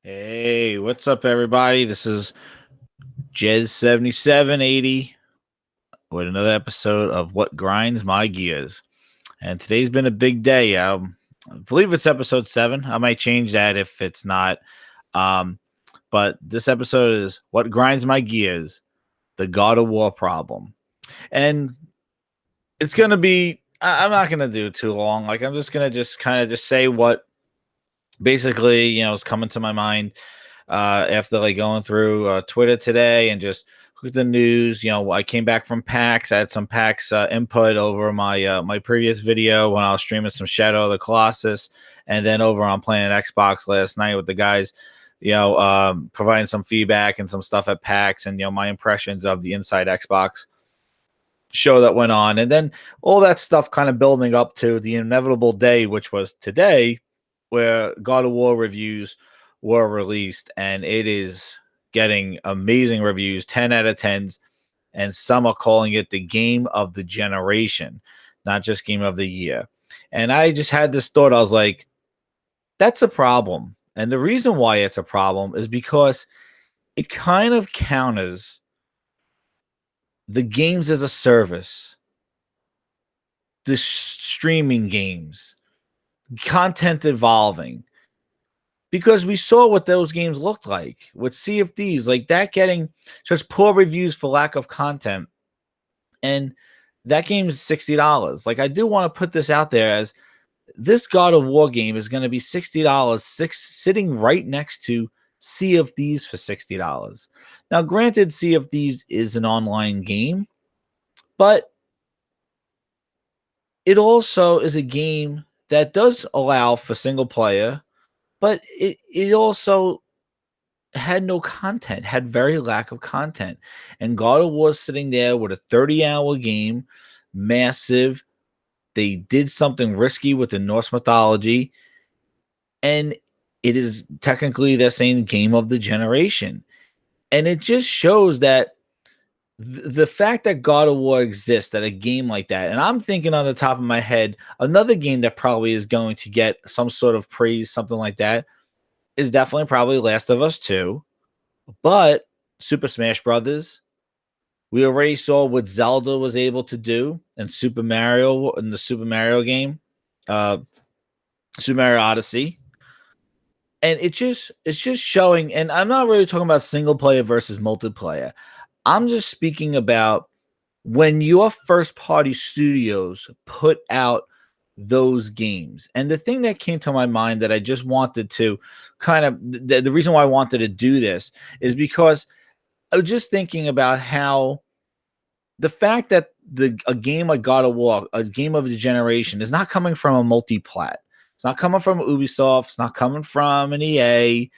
Hey, what's up, everybody? This is Jez7780 with another episode of What Grinds My Gears. And today's been a big day. I believe it's episode 7. I might change that if it's not. Um, but this episode is What Grinds My Gears, the God of War problem. And it's going to be, I'm not going to do too long. Like, I'm just going to just kind of just say what basically, is coming to my mind after like going through Twitter today and just look at the news. I came back from PAX. I had some PAX input over my previous video when I was streaming some Shadow of the Colossus, and then over on playing Xbox last night with the guys. Providing some feedback and some stuff at PAX, and my impressions of the Inside Xbox show that went on, and then all that stuff kind of building up to the inevitable day, which was today, where God of War reviews were released, and it is getting amazing reviews, 10 out of 10s, and some are calling it the game of the generation, not just game of the year. And I just had this thought. I was like, that's a problem. And the reason why it's a problem is because it kind of counters the games as a service, the streaming games, content evolving, because we saw what those games looked like with Sea of Thieves, like that getting just poor reviews for lack of content. And that game is $60. Like, I do want to put this out there as this God of War game is going to be $60, sitting right next to Sea of Thieves for $60. Now, granted, Sea of Thieves is an online game, but it also is a game that does allow for single player, but it also had no content, had very lack of content. And God of War sitting there with a 30-hour game, massive. They did something risky with the Norse mythology, and it is technically the same game of the generation. And it just shows that the fact that God of War exists at a game like that, and I'm thinking on the top of my head, another game that probably is going to get some sort of praise, something like that, is definitely probably Last of Us 2. But Super Smash Brothers, we already saw what Zelda was able to do in Super Mario, in the Super Mario game, uh, Super Mario Odyssey. And it's just showing, and I'm not really talking about single player versus multiplayer. I'm just speaking about when your first party studios put out those games. And the thing that came to my mind that I just wanted to kind of the reason why I wanted to do this is because I was just thinking about how the fact that a game like God of War, a game of the generation, is not coming from a multi-plat. It's not coming from Ubisoft. It's not coming from an EA.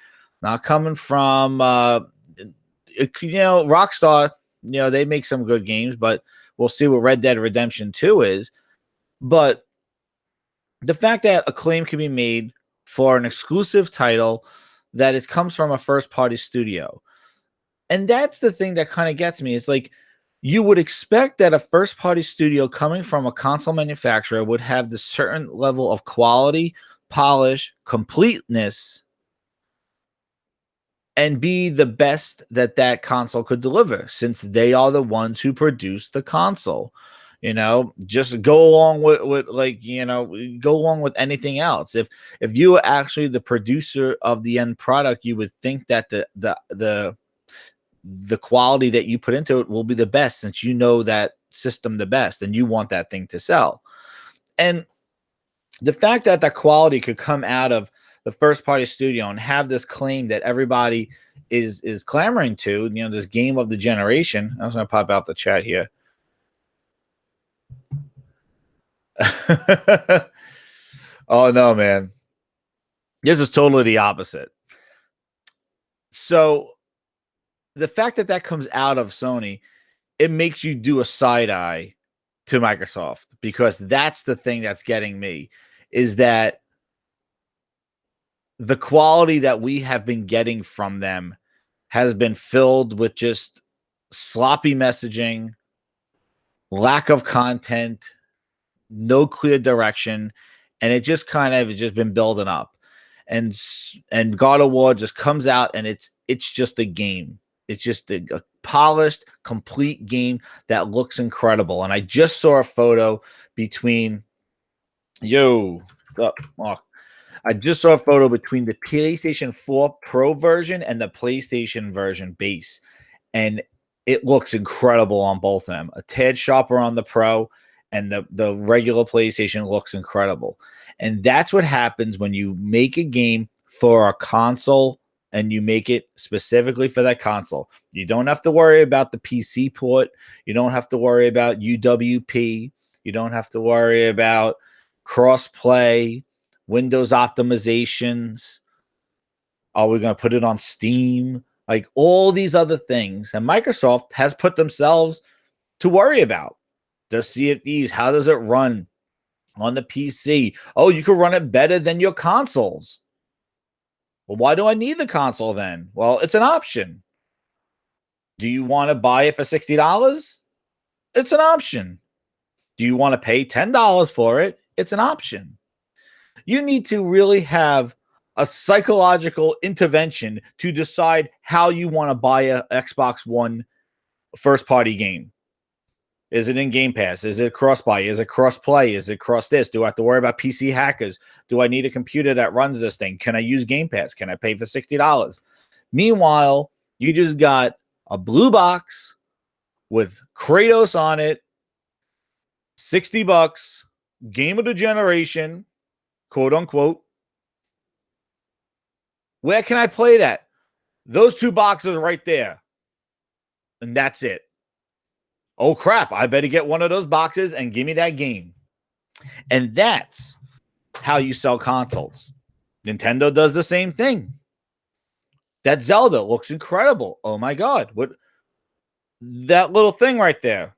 Not coming from Rockstar. They make some good games, but we'll see what Red Dead Redemption 2 is. But the fact that a claim can be made for an exclusive title that it comes from a first-party studio, and that's the thing that kind of gets me. It's like, you would expect that a first-party studio coming from a console manufacturer would have the certain level of quality, polish, completeness, and be the best that console could deliver, since they are the ones who produce the console. Just go along with go along with anything else. If you are actually the producer of the end product, you would think that the quality that you put into it will be the best, since you know that system the best and you want that thing to sell. And the fact that the quality could come out of the first party studio and have this claim that everybody is clamoring to, this game of the generation. I was going to pop out the chat here. Oh no, man. This is totally the opposite. So the fact that comes out of Sony, it makes you do a side eye to Microsoft, because that's the thing that's getting me, is that the quality that we have been getting from them has been filled with just sloppy messaging, lack of content, no clear direction, and it just kind of has just been building up. and God of War just comes out and it's just a game. It's just a polished, complete game that looks incredible. And I just saw a photo between I just saw a photo between the PlayStation 4 Pro version and the PlayStation version base, and it looks incredible on both of them. A tad sharper on the Pro, and the regular PlayStation looks incredible. And that's what happens when you make a game for a console and you make it specifically for that console. You don't have to worry about the PC port. You don't have to worry about UWP. You don't have to worry about cross-play, Windows optimizations. Are we going to put it on Steam? Like all these other things. And Microsoft has put themselves to worry about. Does CFDs, how does it run on the PC? Oh, you can run it better than your consoles. Well, why do I need the console then? Well, it's an option. Do you want to buy it for $60? It's an option. Do you want to pay $10 for it? It's an option. You need to really have a psychological intervention to decide how you want to buy a Xbox One first-party game. Is it in Game Pass? Is it cross-buy? Is it cross-play? Is it cross this? Do I have to worry about PC hackers? Do I need a computer that runs this thing? Can I use Game Pass? Can I pay for $60? Meanwhile, you just got a blue box with Kratos on it, $60, game of the generation, quote unquote. Where can I play that? Those two boxes right there. And that's it. Oh, crap. I better get one of those boxes and give me that game. And that's how you sell consoles. Nintendo does the same thing. That Zelda looks incredible. Oh, my God. What? That little thing right there.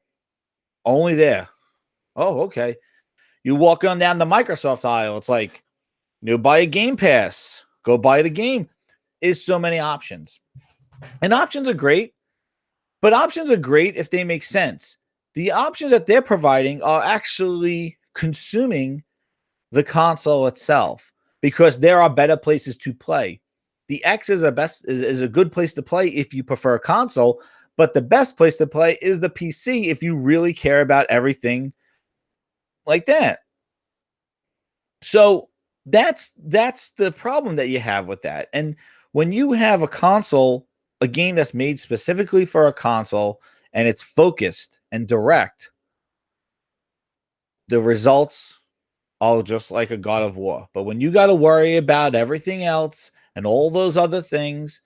Only there. Oh, okay. You walk on down the Microsoft aisle. It's like, you buy a Game Pass. Go buy the game. Is so many options. And options are great. But options are great if they make sense. The options that they're providing are actually consuming the console itself because there are better places to play. The X is a good place to play if you prefer a console, but the best place to play is the PC if you really care about everything like that. So that's the problem that you have with that. And when you have a console, a game that's made specifically for a console and it's focused and direct, the results are just like a God of War. But when you got to worry about everything else and all those other things,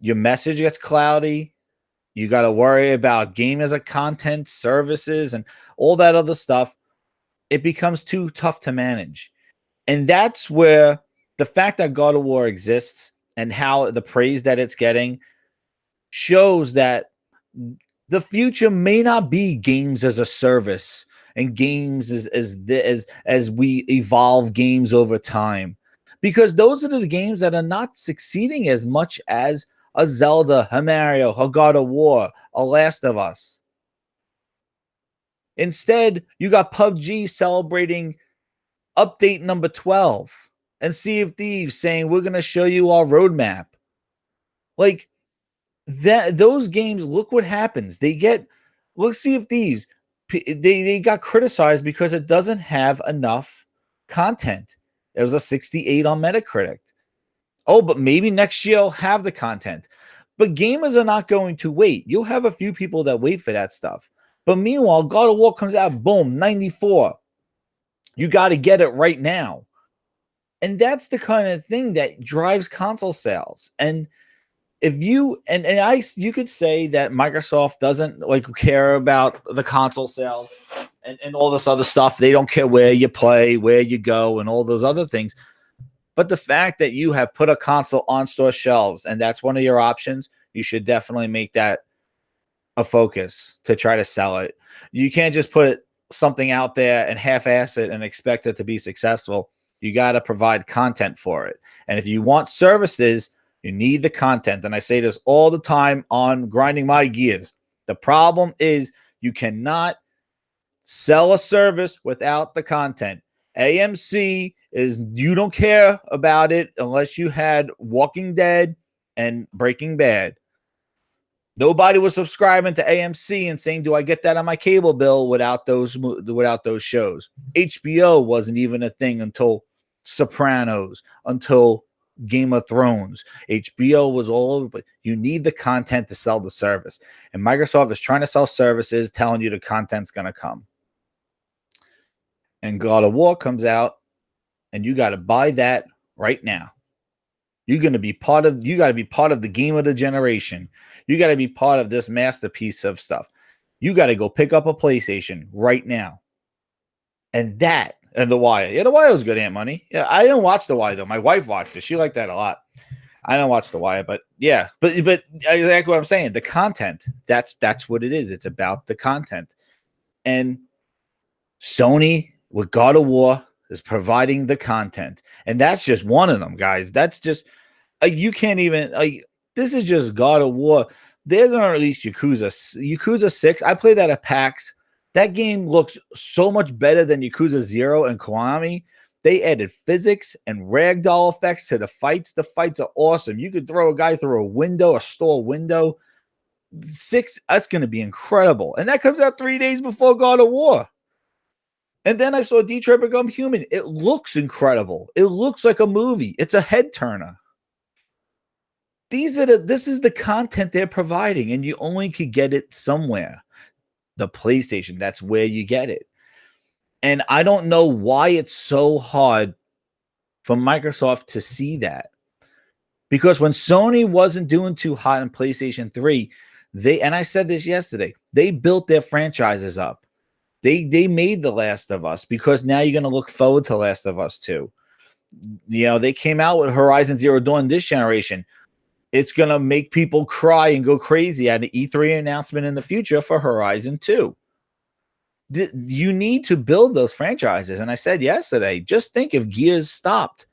your message gets cloudy. You got to worry about game as a content, services, and all that other stuff. It becomes too tough to manage. And that's where the fact that God of War exists and how the praise that it's getting shows that the future may not be games as a service and games as we evolve games over time, because those are the games that are not succeeding as much as a Zelda, a Mario, a God of War, a Last of Us. Instead, you got PUBG celebrating update number 12 and Sea of Thieves saying we're going to show you our roadmap. Like that, those games, look what happens. Look, Sea of Thieves, they got criticized because it doesn't have enough content. It was a 68 on Metacritic. Oh, but maybe next year I'll have the content. But gamers are not going to wait. You'll have a few people that wait for that stuff. But meanwhile, God of War comes out, boom, 94. You got to get it right now. And that's the kind of thing that drives console sales. And if you you could say that Microsoft doesn't care about the console sales and all this other stuff. They don't care where you play, where you go, and all those other things. But the fact that you have put a console on store shelves and that's one of your options, you should definitely make that a focus to try to sell it. You can't just put something out there and half-ass it and expect it to be successful. You got to provide content for it. And if you want services, you need the content. And I say this all the time on Grinding My Gears. The problem is you cannot sell a service without the content. AMC is you don't care about it unless you had Walking Dead and Breaking Bad. Nobody was subscribing to AMC and saying, "Do I get that on my cable bill?" without those shows. HBO wasn't even a thing until Sopranos, until Game of Thrones. HBO was all over, but you need the content to sell the service. And Microsoft is trying to sell services, telling you the content's going to come. And God of War comes out, and you got to buy that right now. You're going to be part of, you got to be part of the game of the generation. You got to be part of this masterpiece of stuff. You got to go pick up a PlayStation right now. And The Wire. Yeah, The Wire was good, Aunt Money. Yeah, I didn't watch The Wire, though. My wife watched it. She liked that a lot. I don't watch The Wire, but yeah. But exactly what I'm saying. The content, that's what it is. It's about the content. And Sony with God of War is providing the content. And that's just one of them, guys. That's just, you can't even, this is just God of War. They're going to release Yakuza 6. I played that at PAX. That game looks so much better than Yakuza 0 and Konami. They added physics and ragdoll effects to the fights. The fights are awesome. You could throw a guy through a window, a store window. 6, that's going to be incredible. And that comes out 3 days before God of War. And then I saw Detroit Become Human. It looks incredible. It looks like a movie. It's a head turner. This is the content they're providing, and you only could get it somewhere. The PlayStation, that's where you get it. And I don't know why it's so hard for Microsoft to see that. Because when Sony wasn't doing too hot in PlayStation 3, and I said this yesterday, they built their franchises up. They made The Last of Us, because now you're going to look forward to Last of Us 2. You know, they came out with Horizon Zero Dawn this generation. It's going to make people cry and go crazy at an E3 announcement in the future for Horizon 2. You need to build those franchises. And I said yesterday, just think if Gears stopped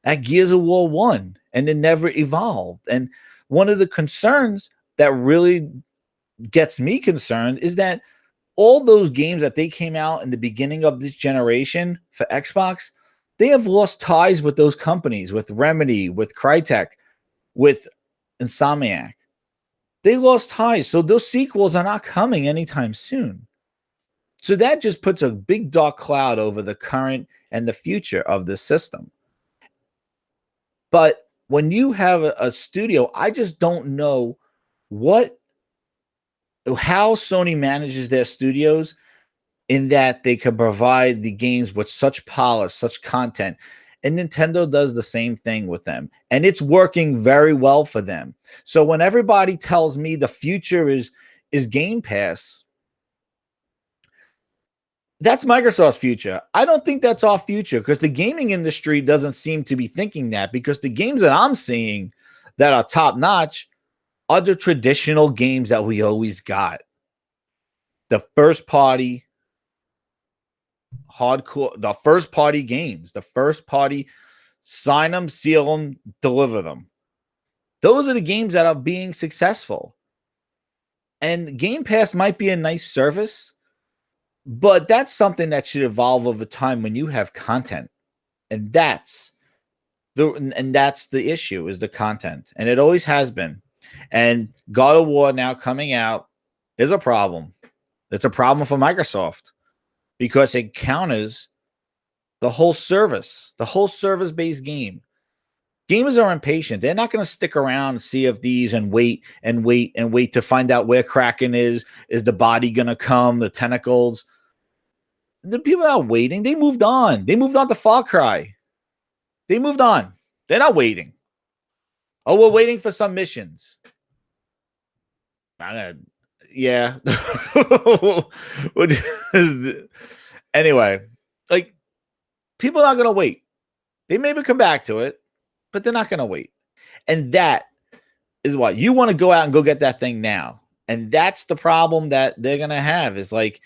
at Gears of War 1 and it never evolved. And one of the concerns that really gets me concerned is that all those games that they came out in the beginning of this generation for Xbox, they have lost ties with those companies, with Remedy, with Crytek, with Insomniac. They lost ties. So those sequels are not coming anytime soon. So that just puts a big dark cloud over the current and the future of the system. But when you have a studio, I just don't know how Sony manages their studios, in that they can provide the games with such polish, such content. And Nintendo does the same thing with them. And it's working very well for them. So when everybody tells me the future is Game Pass, that's Microsoft's future. I don't think that's our future, because the gaming industry doesn't seem to be thinking that, because the games that I'm seeing that are top notch are the traditional games that we always got. The first party hardcore, the first party games, the first party, sign them, seal them, deliver them. Those are the games that are being successful. And Game Pass might be a nice service, but that's something that should evolve over time when you have content. And that's the issue, is the content. And it always has been. And God of War now coming out is a problem. It's a problem for Microsoft, because it counters the whole service-based game. Gamers are impatient. They're not going to stick around and Sea of Thieves and wait to find out where Kraken is. Is the body going to come? The tentacles? The people are not waiting. They moved on. They moved on to Far Cry. They moved on. They're not waiting. Oh, we're waiting for some missions. Yeah. Anyway, like, people are going to wait. They maybe come back to it, but they're not going to wait. And that is what you want to go out and go get that thing now. And that's the problem that they're going to have, is like,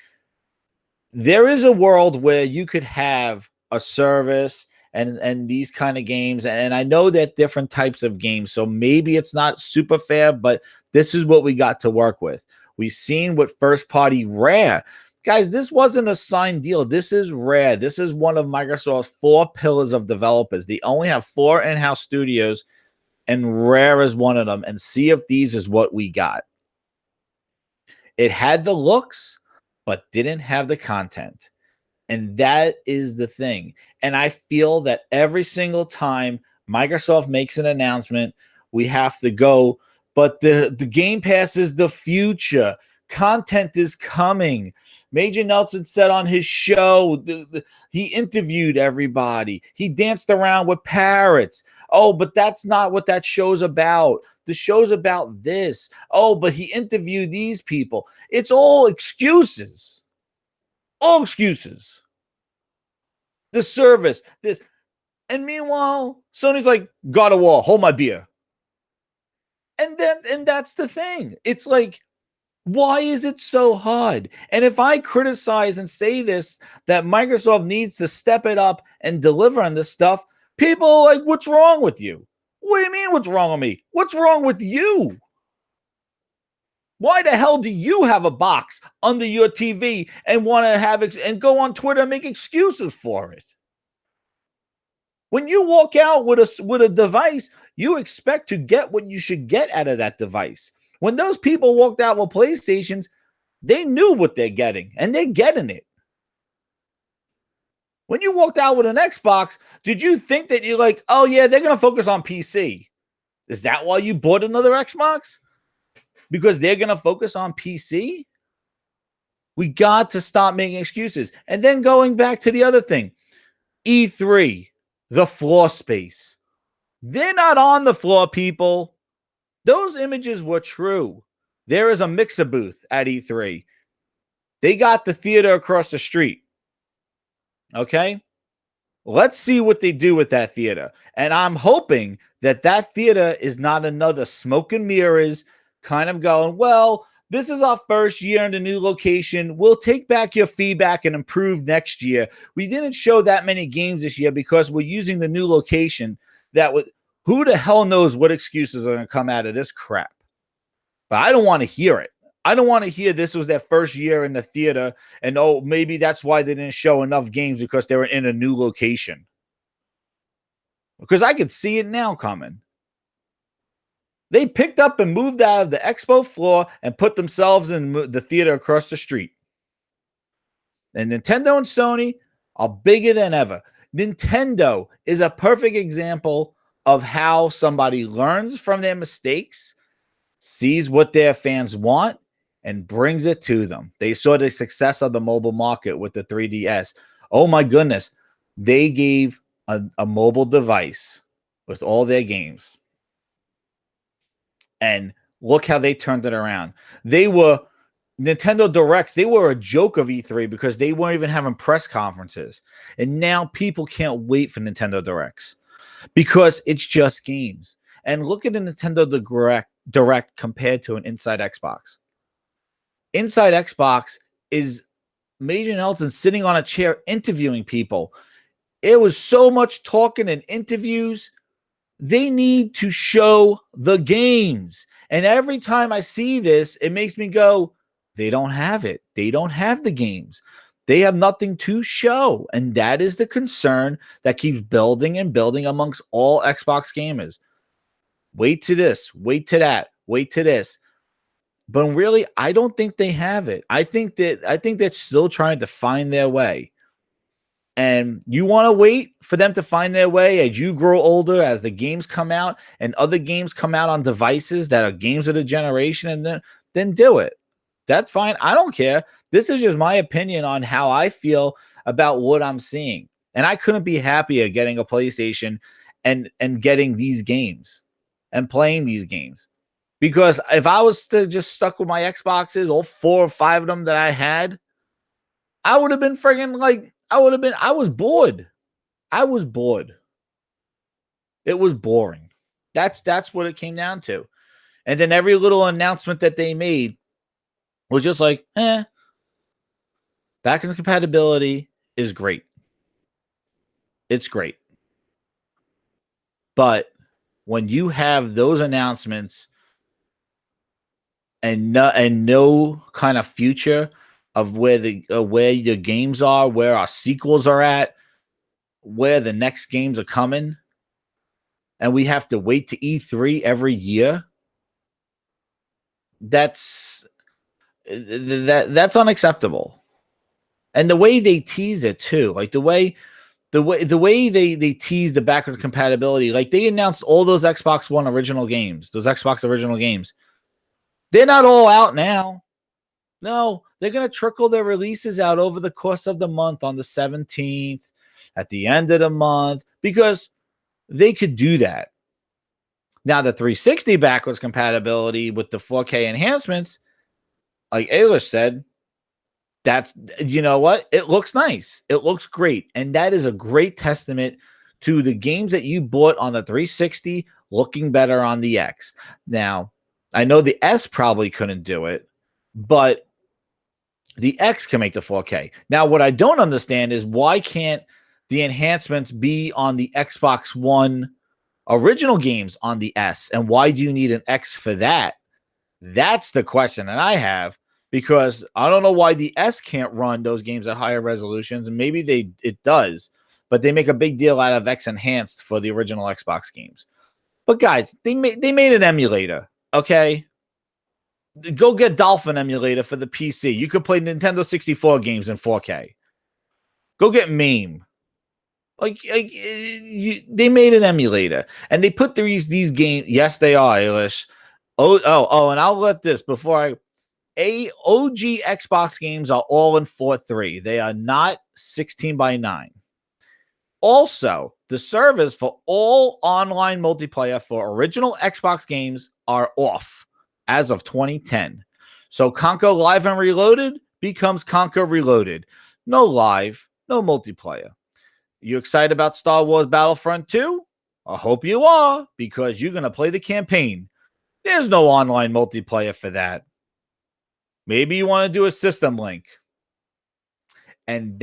there is a world where you could have a service and these kind of games. And I know that different types of games, so maybe it's not super fair, but this is what we got to work with. We've seen what first party Rare, Guys, this wasn't a signed deal. This is rare. This is one of Microsoft's 4 pillars of developers. They only have 4 in-house studios, and Rare is one of them. And Sea of Thieves is what we got. It had the looks, but didn't have the content. And that is the thing. And I feel that every single time Microsoft makes an announcement, we have to go, but the Game Pass is the future. Content is coming. Major Nelson said on his show, he interviewed everybody. He danced around with parrots. Oh, but that's not what that show's about. The show's about this. Oh, but he interviewed these people. It's all excuses. All excuses. The service, this. And meanwhile, Sony's like, God of War, hold my beer. And that's the thing. It's like, why is it so hard? And if I criticize and say this, that Microsoft needs to step it up and deliver on this stuff, people are like, what's wrong with you? What do you mean, what's wrong with me? What's wrong with you? Why the hell do you have a box under your TV and want to have it and go on Twitter and make excuses for it? When you walk out with a device, you expect to get what you should get out of that device. When those people walked out with PlayStations, they knew what they're getting, and they're getting it. When you walked out with an Xbox, did you think that you're like, oh yeah, they're going to focus on PC? Is that why you bought another Xbox? Because they're going to focus on PC? We got to stop making excuses. And then going back to the other thing, E3, the floor space. They're not on the floor, people. Those images were true. There is a mixer booth at E3. They got the theater across the street. Okay? Let's see what they do with that theater. And I'm hoping that that theater is not another smoke and mirrors kind of going, well, this is our first year in the new location. We'll take back your feedback and improve next year. We didn't show that many games this year because we're using the new location. Who the hell knows what excuses are going to come out of this crap? But I don't want to hear it. I don't want to hear this was their first year in the theater and, oh, maybe that's why they didn't show enough games because they were in a new location. Because I could see it now coming. They picked up and moved out of the expo floor and put themselves in the theater across the street. And Nintendo and Sony are bigger than ever. Nintendo is a perfect example of how somebody learns from their mistakes, sees what their fans want, and brings it to them. They saw the success of the mobile market with the 3DS. Oh my goodness. They gave a mobile device with all their games. And look how they turned it around. They were Nintendo Directs. They were a joke of E3 because they weren't even having press conferences. And now people can't wait for Nintendo Directs because it's just games. And look at the Nintendo Direct compared to an Inside Xbox. Inside Xbox is Major Nelson sitting on a chair interviewing people. It was so much talking and interviews. They need to show the games. And every time I see this, it makes me go, they don't have it. They don't have the games. They have nothing to show. And that is the concern that keeps building and building amongst all Xbox gamers. Wait to this, wait to that, wait to this. But really, I don't think they have it. I think they're still trying to find their way. And you want to wait for them to find their way as you grow older, as the games come out and other games come out on devices that are games of the generation, and then do it. That's fine. I don't care. This is just my opinion on how I feel about what I'm seeing. And I couldn't be happier getting a PlayStation and getting these games and playing these games. Because if I was still just stuck with my Xboxes, all 4 or 5 of them that I had, I would have been friggin' like, I was bored. I was bored. It was boring. That's what it came down to. And then every little announcement that they made was just like, backwards compatibility is great. It's great. But when you have those announcements and no kind of future, of where your games are, where our sequels are at, where the next games are coming, and we have to wait to E3 every year. That's unacceptable. And the way they tease it too, like the way they tease the backwards compatibility, like they announced all those Xbox One original games, those Xbox original games. They're not all out now. No, they're going to trickle their releases out over the course of the month on the 17th, at the end of the month, because they could do that. Now, the 360 backwards compatibility with the 4K enhancements, like Aylish said, that's, you know what? It looks nice. It looks great. And that is a great testament to the games that you bought on the 360 looking better on the X. Now, I know the S probably couldn't do it, but the X can make the 4K. Now, what I don't understand is why can't the enhancements be on the Xbox One original games on the S? And why do you need an X for that? That's the question that I have, because I don't know why the S can't run those games at higher resolutions. And maybe it does, but they make a big deal out of X enhanced for the original Xbox games. But guys, they made an emulator, okay? Go get Dolphin emulator for the PC. You could play Nintendo 64 games in 4K. Go get MAME. They made an emulator and they put these games. Yes, they are, Eilish. Oh, and I'll let this before OG Xbox games are all in 4:3. They are not 16:9. Also, the servers for all online multiplayer for original Xbox games are off as of 2010. So Conco Live and Reloaded becomes Conco Reloaded. No live, no multiplayer. You excited about Star Wars Battlefront 2? I hope you are, because you're going to play the campaign. There's no online multiplayer for that. Maybe you want to do a system link. And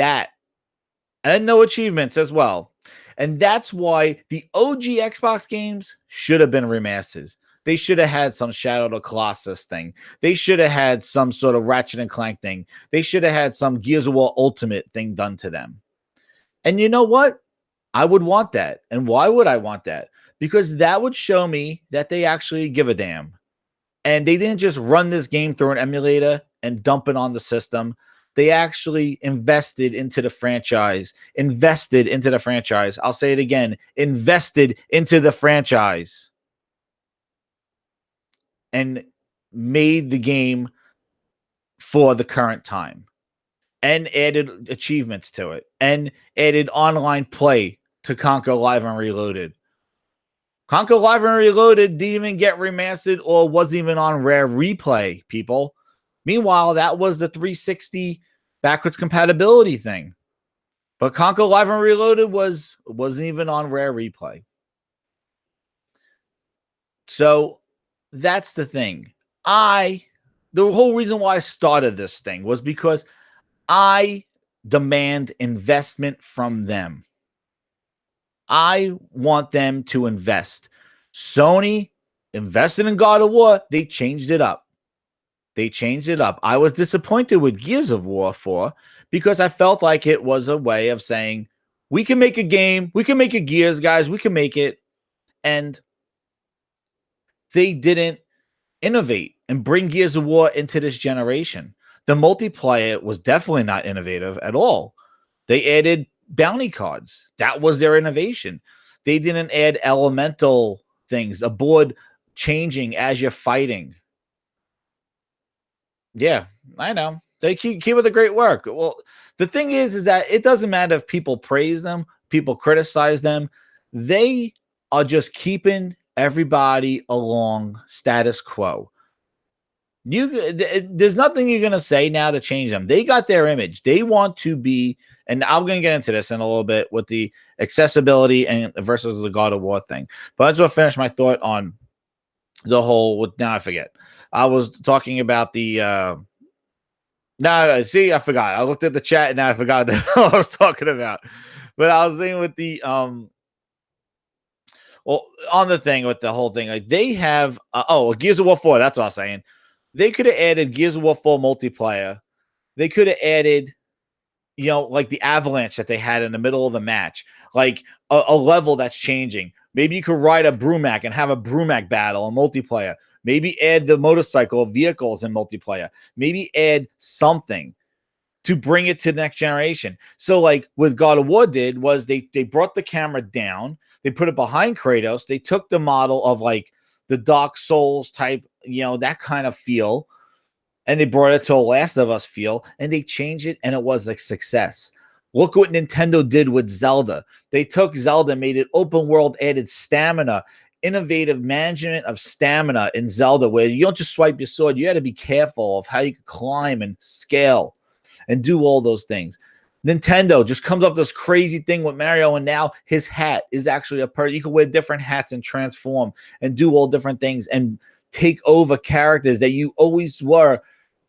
no achievements as well. And that's why the OG Xbox games should have been remasters. They should have had some Shadow of the Colossus thing. They should have had some sort of Ratchet and Clank thing. They should have had some Gears of War Ultimate thing done to them. And you know what? I would want that. And why would I want that? Because that would show me that they actually give a damn. And they didn't just run this game through an emulator and dump it on the system. They actually invested into the franchise. I'll say it again. Invested into the franchise. And made the game for the current time. And added achievements to it. And added online play to Conco Live and Reloaded. Conco Live and Reloaded didn't even get remastered or wasn't even on Rare Replay, people. Meanwhile, that was the 360 backwards compatibility thing. But Conco Live and Reloaded wasn't even on Rare Replay. So that's the thing. The whole reason why I started this thing was because I demand investment from them. I want them to invest. Sony invested in God of War. They changed it up. I was disappointed with Gears of War 4 because I felt like it was a way of saying, we can make a game. We can make a Gears, guys. We can make it. And they didn't innovate and bring Gears of War into this generation. The multiplayer was definitely not innovative at all. They added bounty cards. That was their innovation. They didn't add elemental things, a board changing as you're fighting. Yeah, I know. They keep with the great work. Well, the thing is that it doesn't matter if people praise them, people criticize them. They are just keeping everybody along status quo. There's nothing you're going to say now to change them. They got their image. They want to be, and I'm going to get into this in a little bit with the accessibility and versus the God of War thing. But I just want to finish my thought on the whole. Now I forget. I was talking about the. No, see, I forgot. I looked at the chat and now I forgot what I was talking about. But I was saying with the well, on the thing with the whole thing, like they have Gears of War 4. That's what I was saying. They could have added Gears of War 4 multiplayer They could have added, like the avalanche that they had in the middle of the match, like a level that's changing. Maybe you could ride a Brumac and have a Brumac battle in multiplayer. Maybe add the motorcycle vehicles in multiplayer. Maybe add something to bring it to the next generation. So like what God of War did was they brought the camera down, they put it behind Kratos, they took the model of like the Dark Souls type, that kind of feel, and they brought it to a Last of Us feel, and they changed it, and it was a success. Look what Nintendo did with Zelda. They took Zelda, made it open world, added stamina, innovative management of stamina in Zelda, where you don't just swipe your sword. You had to be careful of how you could climb and scale and do all those things. Nintendo just comes up with this crazy thing with Mario, and now his hat is actually you can wear different hats and transform and do all different things and take over characters that you always were,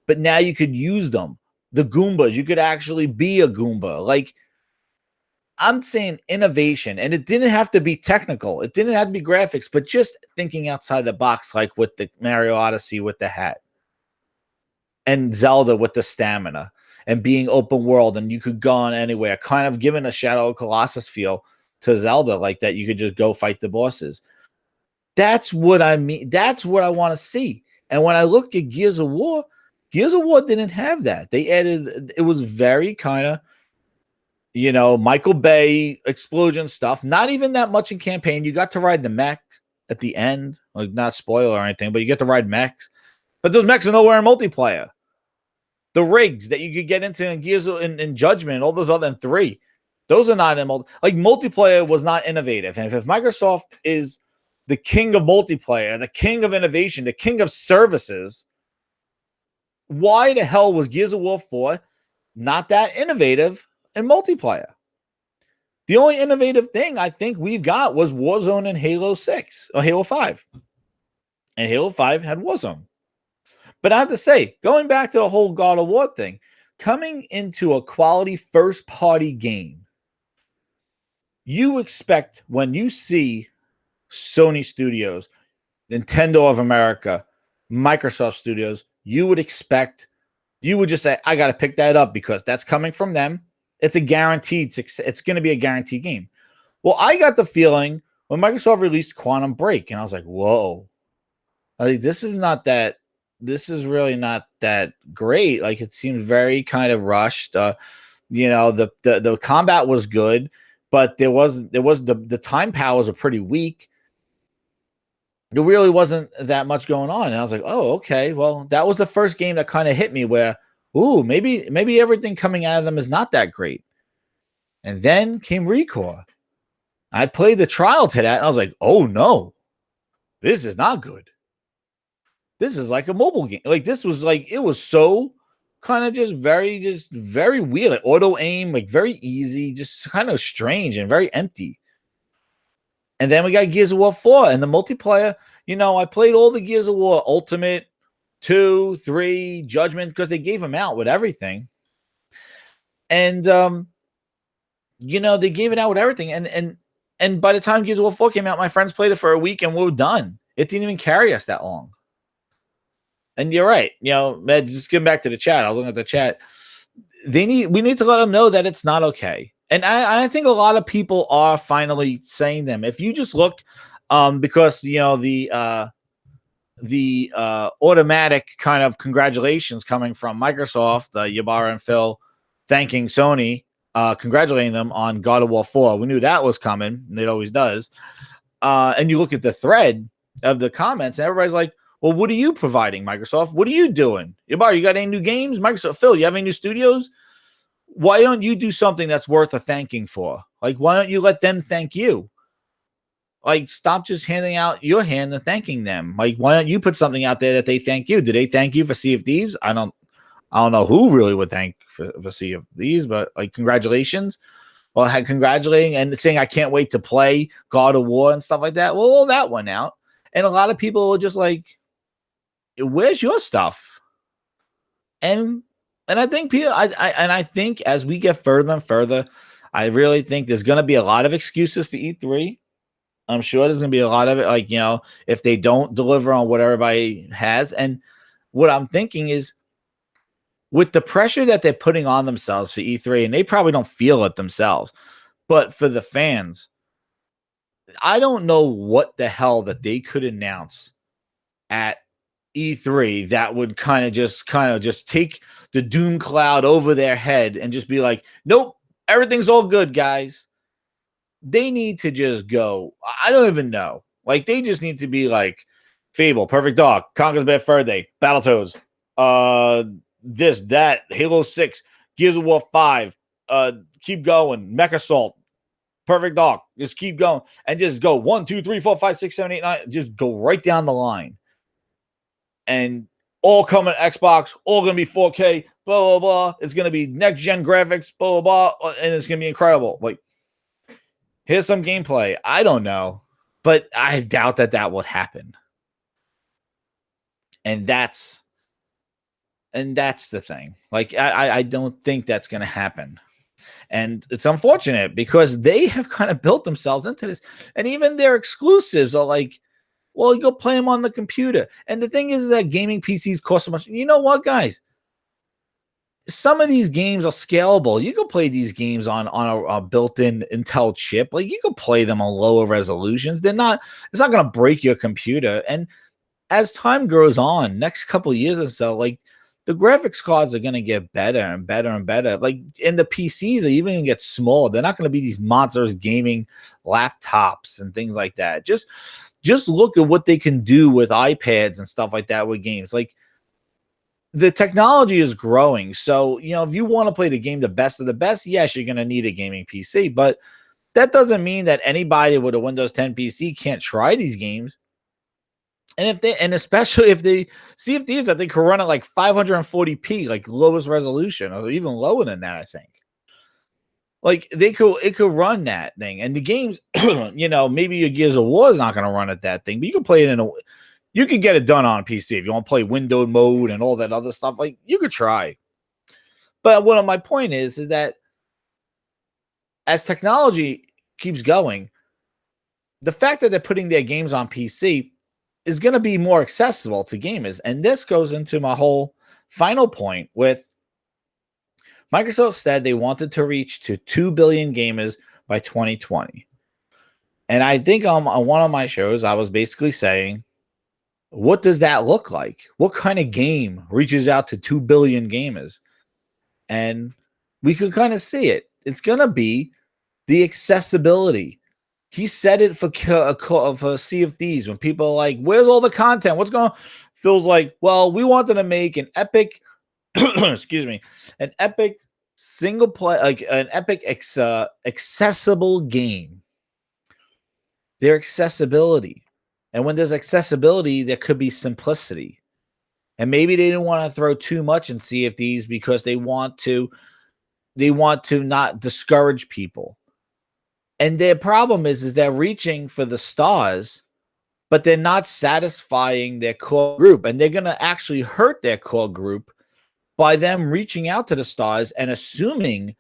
but now you could use them. The Goombas, you could actually be a Goomba. Like, I'm saying innovation, and it didn't have to be technical. It didn't have to be graphics, but just thinking outside the box, like with the Mario Odyssey with the hat and Zelda with the stamina and being open world, and you could go on anywhere, kind of giving a Shadow of Colossus feel to Zelda, like that you could just go fight the bosses. That's what I mean. That's what I want to see. And when I look at Gears of War didn't have that. They added, it was very kind of, Michael Bay explosion stuff. Not even that much in campaign. You got to ride the mech at the end, like not spoiler or anything, but you get to ride mechs. But those mechs are nowhere in multiplayer. The rigs that you could get into in Gears in Judgment, all those other 3, those are not in multiplayer was not innovative. And if Microsoft is the king of multiplayer, the king of innovation, the king of services, why the hell was Gears of War 4 not that innovative in multiplayer? The only innovative thing I think we've got was Warzone and Halo 6 or Halo 5. And Halo 5 had Warzone. But I have to say, going back to the whole God of War thing, coming into a quality first-party game, you expect when you see Sony Studios, Nintendo of America, Microsoft Studios, you would just say, I got to pick that up because that's coming from them. It's a guaranteed success. It's going to be a guaranteed game. Well, I got the feeling when Microsoft released Quantum Break, and I was like, whoa, this is really not that great. Like, it seems very kind of rushed. The combat was good, but there was the time powers are pretty weak. There really wasn't that much going on. And I was like, oh, okay. Well, that was the first game that kind of hit me where, ooh, maybe everything coming out of them is not that great. And then came ReCore. I played the trial to that, and I was like, oh no, this is not good. This is like a mobile game. Like, this was like, it was so kind of just very weird. Like auto aim, like very easy, just kind of strange and very empty. And then we got Gears of War 4 and the multiplayer. I played all the Gears of War Ultimate, 2, 3, Judgment, because they gave them out with everything. And they gave it out with everything. And by the time Gears of War 4 came out, my friends played it for a week and we were done. It didn't even carry us that long. And you're right. Med, just getting back to the chat. I was looking at the chat. We need to let them know that it's not okay. And I think a lot of people are finally saying them. If you just look, because the automatic kind of congratulations coming from Microsoft, Ybarra and Phil thanking Sony, congratulating them on God of War 4. We knew that was coming, and it always does. And you look at the thread of the comments, and everybody's like, well, what are you providing, Microsoft? What are you doing? Ybarra, you got any new games? Microsoft, Phil, you have any new studios? Why don't you do something that's worth a thanking for? Like, why don't you let them thank you? Like, stop just handing out your hand and thanking them. Like, why don't you put something out there that they thank you? Did they thank you for Sea of Thieves? I don't know who really would thank for Sea of Thieves, but like, congratulations. Well, congratulating and saying, I can't wait to play God of War and stuff like that. Well, all that went out. And a lot of people are just like, where's your stuff? And I think people, I think as we get further and further, I really think there's going to be a lot of excuses for E3. I'm sure there's going to be a lot of it, like, if they don't deliver on what everybody has. And what I'm thinking is, with the pressure that they're putting on themselves for E3, and they probably don't feel it themselves, but for the fans, I don't know what the hell that they could announce at E3 that would kind of just take the doom cloud over their head and just be like, nope, everything's all good, guys. They need to just go. I don't even know. Like, they just need to be like Fable, Perfect Dark, Conker's Bad Fur Day, Battletoads, this, that, Halo 6, Gears of War 5, keep going, Mech Assault, Perfect Dark, just keep going and just go 1, 2, 3, 4, 5, 6, 7, 8, 9, just go right down the line. And all coming Xbox, all gonna be 4K, blah blah blah. It's gonna be next gen graphics, blah blah blah, and it's gonna be incredible. Like, here's some gameplay. I don't know, but I doubt that would happen. And that's the thing. Like, I don't think that's gonna happen. And it's unfortunate because they have kind of built themselves into this. And even their exclusives are like, well, you go play them on the computer. And the thing is that gaming PCs cost so much. You know what, guys? Some of these games are scalable. You can play these games on a built-in Intel chip. Like, you can play them on lower resolutions. It's not going to break your computer. And as time goes on, next couple of years or so, like, the graphics cards are going to get better and better and better. Like, and the PCs are even going to get smaller. They're not going to be these monsters gaming laptops and things like that. Just look at what they can do with iPads and stuff like that with games. Like, the technology is growing. So, you know, if you want to play the game the best of the best, yes, you're going to need a gaming PC. But that doesn't mean that anybody with a Windows 10 PC can't try these games. And especially if they see if these, I think, can run at like 540p, like lowest resolution, or even lower than that, I think. Like, it could run that thing. And the games, you know, maybe your Gears of War is not going to run at that thing, but you can play it you could get it done on PC if you want to play windowed mode and all that other stuff. Like, you could try. But what my point is that as technology keeps going, the fact that they're putting their games on PC is going to be more accessible to gamers. And this goes into my whole final point with Microsoft said they wanted to reach to 2 billion gamers by 2020. And I think on one of my shows, I was basically saying, what does that look like? What kind of game reaches out to 2 billion gamers? And we could kind of see it. It's going to be the accessibility. He said it for Sea of Thieves when people are like, where's all the content? What's going on? Phil's like, well, we wanted to make an epic, excuse me, an epic single play, like an epic accessible game. Their accessibility. And when there's accessibility, there could be simplicity. And maybe they didn't want to throw too much in Sea of Thieves because they want to not discourage people. And their problem is they're reaching for the stars, but they're not satisfying their core group. And they're going to actually hurt their core group by them reaching out to the stars and assuming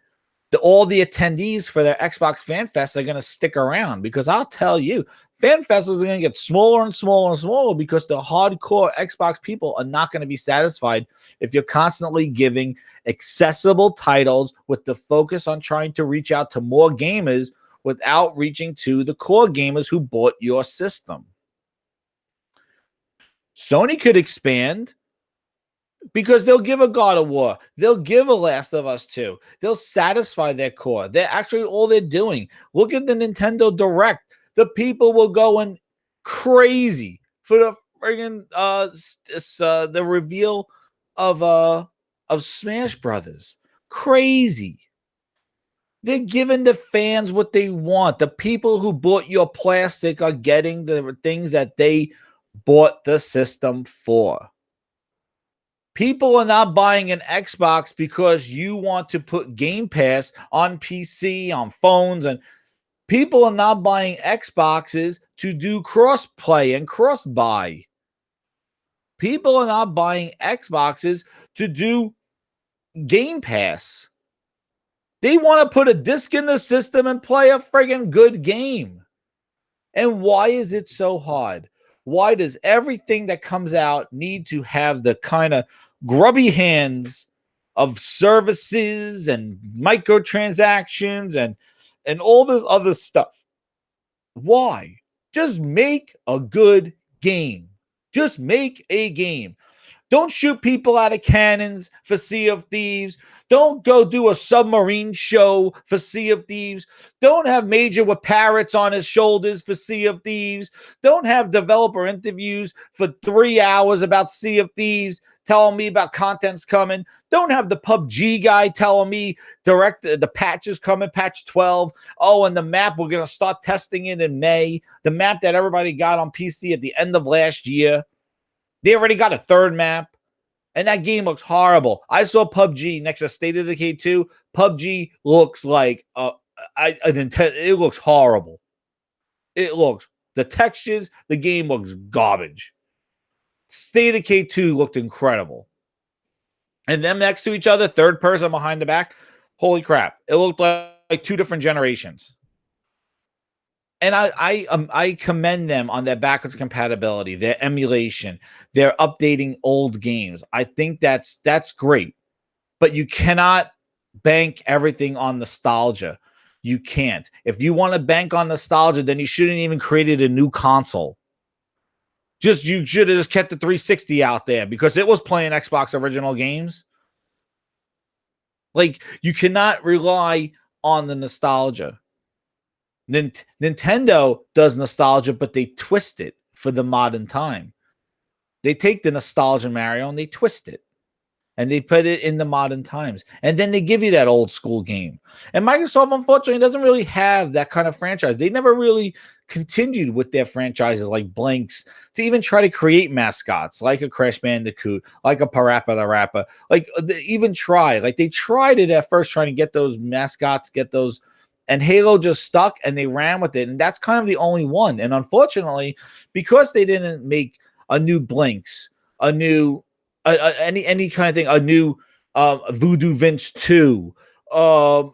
that all the attendees for their Xbox Fan Fest are going to stick around. Because I'll tell you, Fan Fest is going to get smaller and smaller and smaller because the hardcore Xbox people are not going to be satisfied if you're constantly giving accessible titles with the focus on trying to reach out to more gamers without reaching to the core gamers who bought your system. Sony could expand because they'll give a God of War. They'll give a Last of Us 2. They'll satisfy their core. They're actually all they're doing. Look at the Nintendo Direct. The people were going crazy for the friggin' the reveal of Smash Brothers. Crazy. They're giving the fans what they want. The people who bought your plastic are getting the things that they bought the system for. People are not buying an Xbox because you want to put Game Pass on PC, on phones, and people are not buying Xboxes to do cross-play and cross-buy. People are not buying Xboxes to do Game Pass. They want to put a disc in the system and play a friggin' good game. And why is it so hard? Why does everything that comes out need to have the kind of grubby hands of services and microtransactions and all this other stuff. Why? Just make a good game. Just make a game. Don't shoot people out of cannons for Sea of Thieves. Don't go do a submarine show for Sea of Thieves. Don't have Major with parrots on his shoulders for Sea of Thieves. Don't have developer interviews for 3 hours about Sea of Thieves telling me about content's coming. Don't have the PUBG guy telling me the patch is coming, patch 12. Oh, and the map, we're going to start testing it in May. The map that everybody got on PC at the end of last year. They already got a third map, and that game looks horrible. I saw PUBG next to State of Decay 2. PUBG looks like it looks horrible. The textures, the game looks garbage. State of Decay 2 looked incredible. And them next to each other, third person behind the back, holy crap. It looked like two different generations. And I commend them on their backwards compatibility, their emulation, their updating old games. I think that's great. But you cannot bank everything on nostalgia. You can't. If you want to bank on nostalgia, then you shouldn't even created a new console. You should have just kept the 360 out there because it was playing Xbox original games. Like, you cannot rely on the nostalgia. Nintendo does nostalgia, but they twist it for the modern time. They take the nostalgia Mario and they twist it. And they put it in the modern times. And then they give you that old school game. And Microsoft, unfortunately, doesn't really have that kind of franchise. They never really continued with their franchises like Blinks to even try to create mascots like a Crash Bandicoot, like a Parappa the Rapper. Like, even try. Like, they tried it at first, trying to get those mascots, and Halo just stuck and they ran with it. And that's kind of the only one. And unfortunately, because they didn't make a new Blinks, a new any kind of thing, a new Voodoo Vince 2, a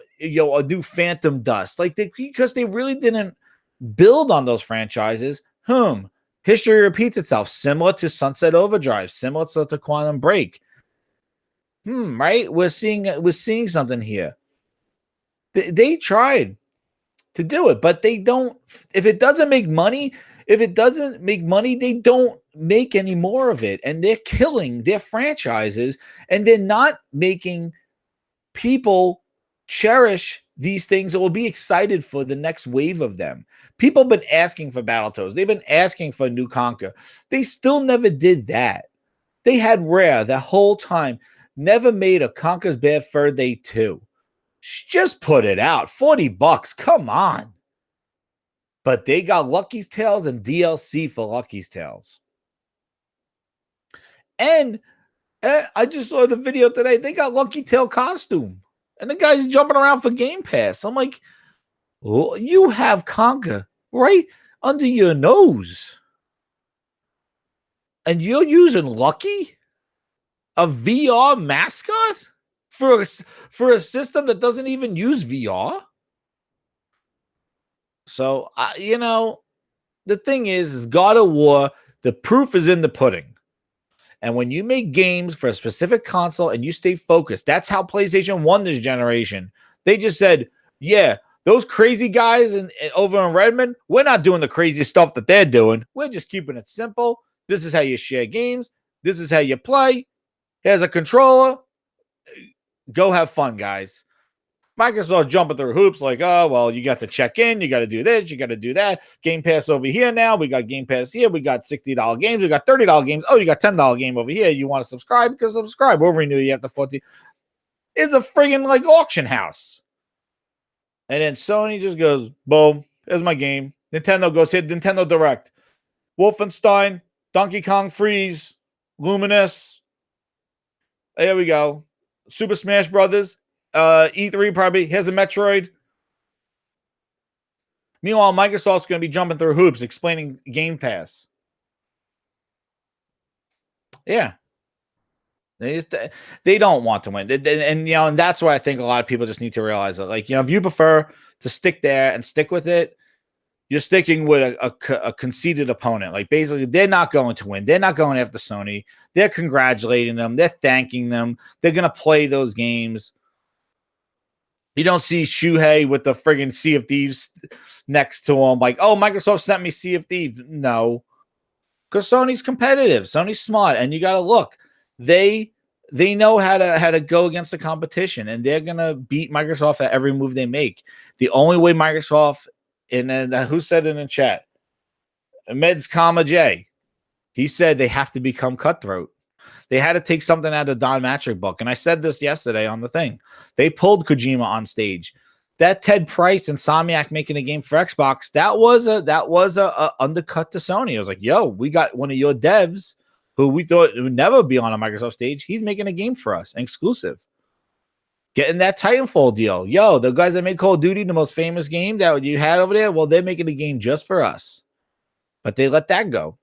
new Phantom Dust, because they really didn't build on those franchises. History repeats itself, similar to Sunset Overdrive, similar to Quantum Break. Right? We're seeing something here. They tried to do it, but they don't. If it doesn't make money, they don't make any more of it. And they're killing their franchises, and they're not making people cherish these things that will be excited for the next wave of them. People have been asking for Battletoads. They've been asking for New Conquer. They still never did that. They had Rare the whole time, never made a Conker's Bad Fur Day 2. Just put it out. $40. Come on. But they got Lucky's Tales and DLC for Lucky's Tales. And I just saw the video today. They got Lucky Tail costume. And the guy's jumping around for Game Pass. I'm like, oh, you have Conker right under your nose. And you're using Lucky? A VR mascot? For a system that doesn't even use VR? So, the thing is God of War, the proof is in the pudding. And when you make games for a specific console and you stay focused, that's how PlayStation won this generation. They just said, yeah, those crazy guys over in Redmond, we're not doing the crazy stuff that they're doing. We're just keeping it simple. This is how you share games. This is how you play. Here's a controller. Go have fun, guys. Microsoft jumping through hoops like, oh, well, you got to check in. You got to do this. You got to do that. Game Pass over here now. We got Game Pass here. We got $60 games. We got $30 games. Oh, you got $10 game over here. You want to subscribe? Because subscribe. Over Renew, you have to 40. It's a friggin' like auction house. And then Sony just goes, boom, here's my game. Nintendo goes, hit Nintendo Direct. Wolfenstein, Donkey Kong Freeze, Luminous. There we go. Super Smash Brothers. E3 probably has a Metroid. Meanwhile, Microsoft's going to be jumping through hoops explaining Game Pass. Yeah. They don't want to win. And that's why I think a lot of people just need to realize that, if you prefer to stick there and stick with it, you're sticking with a conceded opponent. Like basically, they're not going to win. They're not going after Sony. They're congratulating them. They're thanking them. They're going to play those games. You don't see Shuhei with the friggin' Sea of Thieves next to him. Like, oh, Microsoft sent me Sea of Thieves. No, because Sony's competitive. Sony's smart, and you got to look. They know how to go against the competition, and they're gonna beat Microsoft at every move they make. The only way Microsoft, and then who said it in the chat? Meds, J. He said they have to become cutthroat. They had to take something out of the Don Matrick book, and I said this yesterday on the thing. They pulled Kojima on stage. That Ted Price and Insomniac making a game for Xbox, that was a undercut to Sony. I was like, yo, we got one of your devs who we thought would never be on a Microsoft stage. He's making a game for us, an exclusive. Getting that Titanfall deal. Yo, the guys that made Call of Duty, the most famous game that you had over there, well, they're making a game just for us. But they let that go.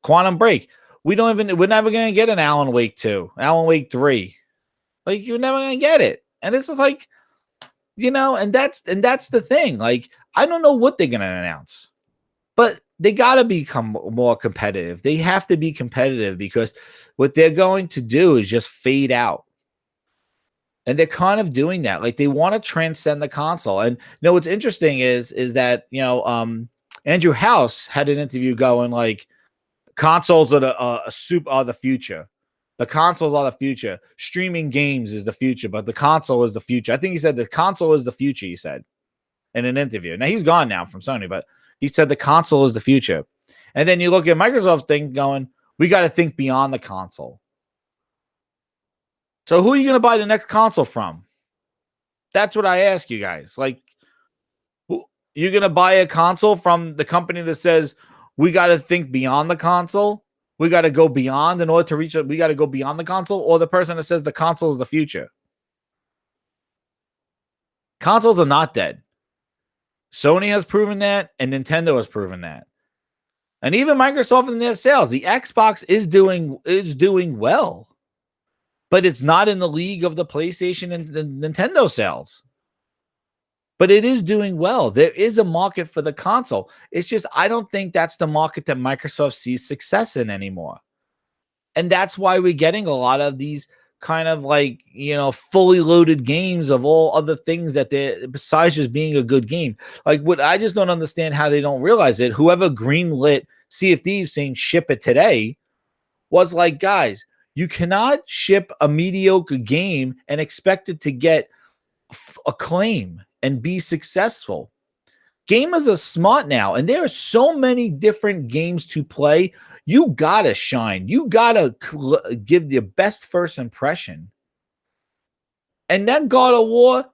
Quantum Break. We're never going to get an Alan Wake 2, Alan Wake 3. Like, you're never going to get it. And it's just like, and that's the thing. Like, I don't know what they're going to announce, but they got to become more competitive. They have to be competitive because what they're going to do is just fade out. And they're kind of doing that. Like, they want to transcend the console. And what's interesting is that, Andrew House had an interview going like, consoles are the future. The consoles are the future. Streaming games is the future, but the console is the future. I think he said the console is the future, he said in an interview. Now, he's gone now from Sony, but he said the console is the future. And then you look at Microsoft's thing going, we got to think beyond the console. So who are you going to buy the next console from? That's what I ask you guys. Like, you're going to buy a console from the company that says, we got to think beyond the console. We got to go beyond in order to reach it. We got to go beyond the console, or the person that says the console is the future. Consoles are not dead. Sony has proven that, and Nintendo has proven that. And even Microsoft in their sales, the Xbox is doing well. But it's not in the league of the PlayStation and the Nintendo sales. But it is doing well. There is a market for the console. It's just, I don't think that's the market that Microsoft sees success in anymore. And that's why we're getting a lot of these kind of like, fully loaded games of all other things that they're, besides just being a good game. Like, what I just don't understand how they don't realize it. Whoever greenlit Sea of Thieves saying ship it today was like, guys, you cannot ship a mediocre game and expect it to get acclaim and be successful. Gamers are smart now, and there are so many different games to play. You gotta shine. You gotta give your best first impression. And that God of War,